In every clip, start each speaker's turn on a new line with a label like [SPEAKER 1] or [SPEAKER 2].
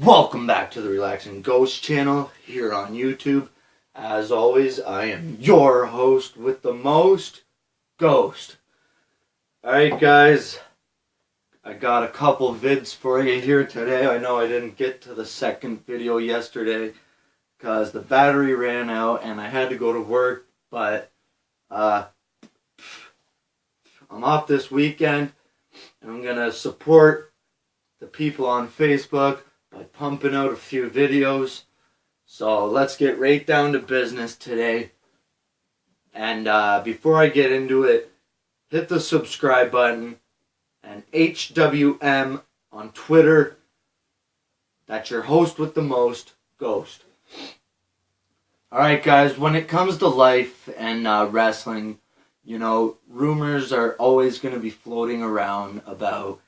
[SPEAKER 1] Welcome back to the Relaxing Ghost channel here on YouTube. As always, I am your host with the most, Ghost. Alright guys, I got a couple vids for you here today. I know I didn't get to the second video yesterday because the battery ran out and I had to go to work, but I'm off this weekend and I'm going to support the people on Facebook by pumping out a few videos. So let's get right down to business today. And before I get into it, hit the subscribe button and HWM on Twitter. That's your host with the most, Ghost. Alright guys, when it comes to life and wrestling, you know, rumors are always going to be floating around about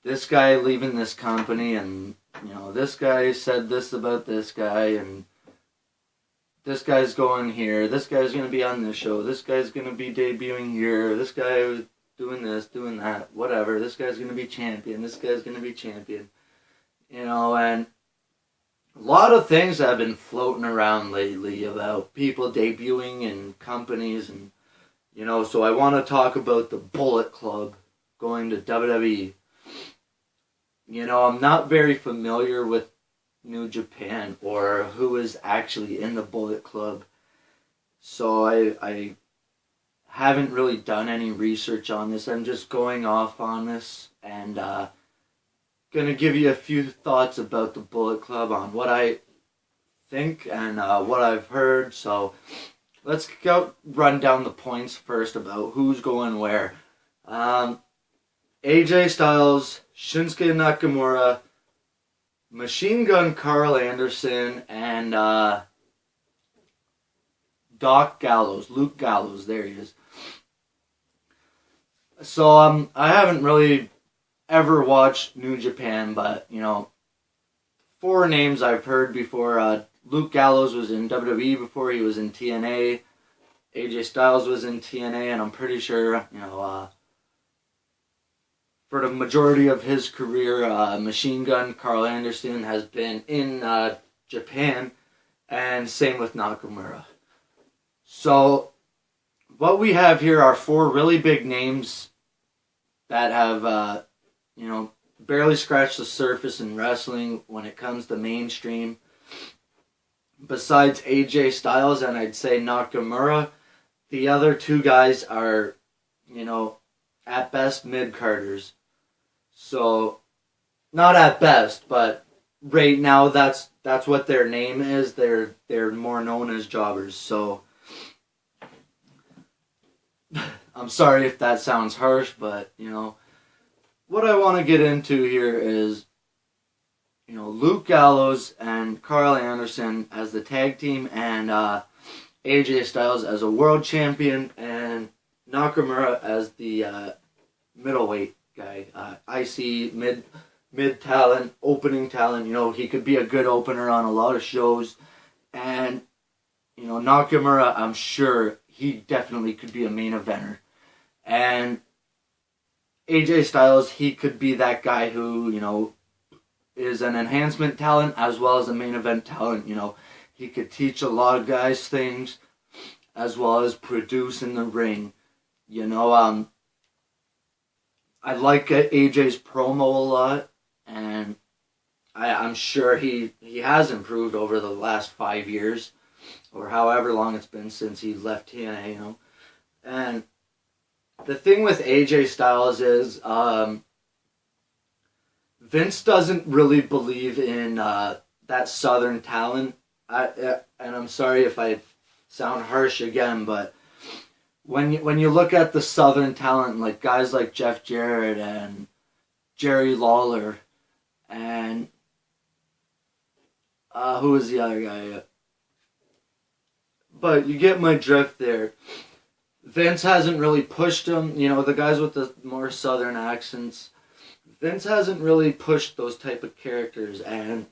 [SPEAKER 1] this guy leaving this company, and you know, this guy said this about this guy, and this guy's going here, this guy's going to be on this show, this guy's going to be debuting here, this guy was doing this, doing that, whatever, this guy's going to be champion, this guy's going to be champion, you know, and a lot of things have been floating around lately about people debuting in companies, and you know, so I want to talk about the Bullet Club going to WWE. You know, I'm not very familiar with New Japan or who is actually in the Bullet Club. So I haven't really done any research on this. I'm just going off on this and going to give you a few thoughts about the Bullet Club on what I think and what I've heard. So let's run down the points first about who's going where. AJ Styles, Shinsuke Nakamura, Machine Gun Karl Anderson, and Luke Gallows, there he is. So I haven't really ever watched New Japan, but you know, four names I've heard before. Luke Gallows was in WWE before he was in TNA. AJ Styles was in TNA, and I'm pretty sure, you know, for the majority of his career, Machine Gun Karl Anderson has been in Japan, and same with Nakamura. So, what we have here are four really big names that have, you know, barely scratched the surface in wrestling when it comes to mainstream. Besides AJ Styles and I'd say Nakamura, the other two guys are, you know, at best mid-carders. So, not at best, but right now that's what their name is. They're more known as jobbers. So, I'm sorry if that sounds harsh, but you know, what I want to get into here is, you know, Luke Gallows and Karl Anderson as the tag team, and AJ Styles as a world champion, and Nakamura as the middleweight guy. IC mid talent, opening talent. You know, he could be a good opener on a lot of shows, and you know, Nakamura, I'm sure he definitely could be a main eventer, and AJ Styles, he could be that guy who, you know, is an enhancement talent as well as a main event talent. You know, he could teach a lot of guys things as well as produce in the ring. You know, I like AJ's promo a lot, and I'm sure he has improved over the last 5 years, or however long it's been since he left TNA, you know. And the thing with AJ Styles is, Vince doesn't really believe in that Southern talent. And I'm sorry if I sound harsh again, but when you look at the Southern talent, like guys like Jeff Jarrett and Jerry Lawler, and who was the other guy? But you get my drift there. Vince hasn't really pushed them, you know, the guys with the more Southern accents. Vince hasn't really pushed those type of characters, and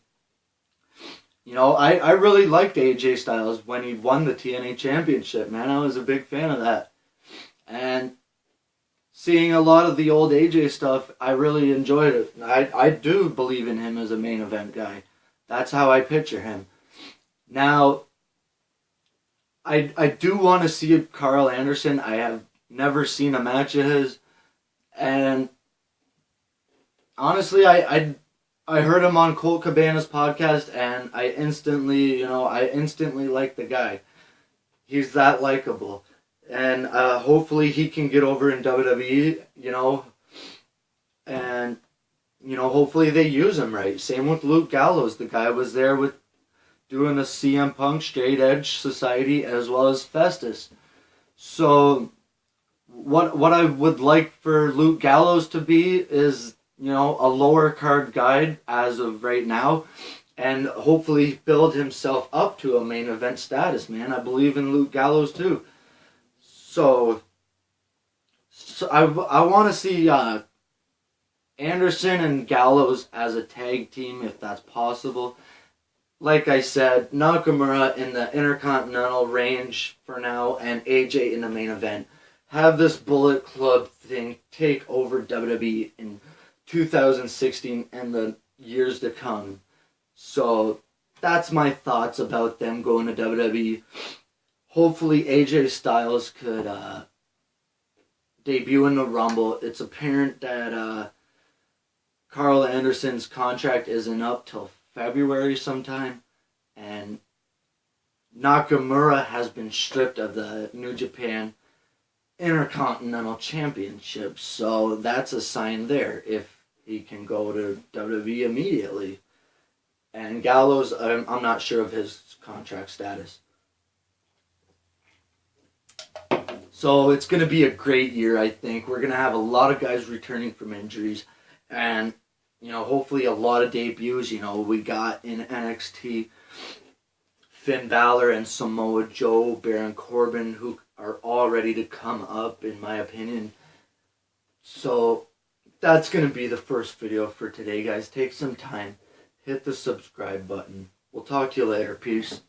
[SPEAKER 1] you know, I really liked AJ Styles when he won the TNA Championship, man. I was a big fan of that. And seeing a lot of the old AJ stuff, I really enjoyed it. I do believe in him as a main event guy. That's how I picture him. Now, I do want to see Karl Anderson. I have never seen a match of his, and honestly, I heard him on Colt Cabana's podcast, and I instantly like the guy. He's that likable, and hopefully he can get over in WWE. And hopefully they use him right. Same with Luke Gallows. The guy was there with doing the CM Punk Straight Edge Society as well as Festus. So what I would like for Luke Gallows to be is, a lower card guy as of right now, and hopefully build himself up to a main event status, man. I believe in Luke Gallows too. So I want to see Anderson and Gallows as a tag team if that's possible. Like I said, Nakamura in the Intercontinental range for now, and AJ in the main event. Have this Bullet Club thing take over WWE in 2016 and the years to come. So that's my thoughts about them going to WWE. Hopefully AJ Styles could debut in the Rumble. It's apparent that Karl Anderson's contract isn't up till February sometime, and Nakamura has been stripped of the New Japan Intercontinental Championship, so that's a sign there if he can go to WWE immediately. And Gallows, I'm not sure of his contract status. So it's going to be a great year, I think. We're going to have a lot of guys returning from injuries, and hopefully a lot of debuts. We got in NXT Finn Balor and Samoa Joe, Baron Corbin, who are all ready to come up, in my opinion. So that's going to be the first video for today, guys. Take some time. Hit the subscribe button. We'll talk to you later. Peace.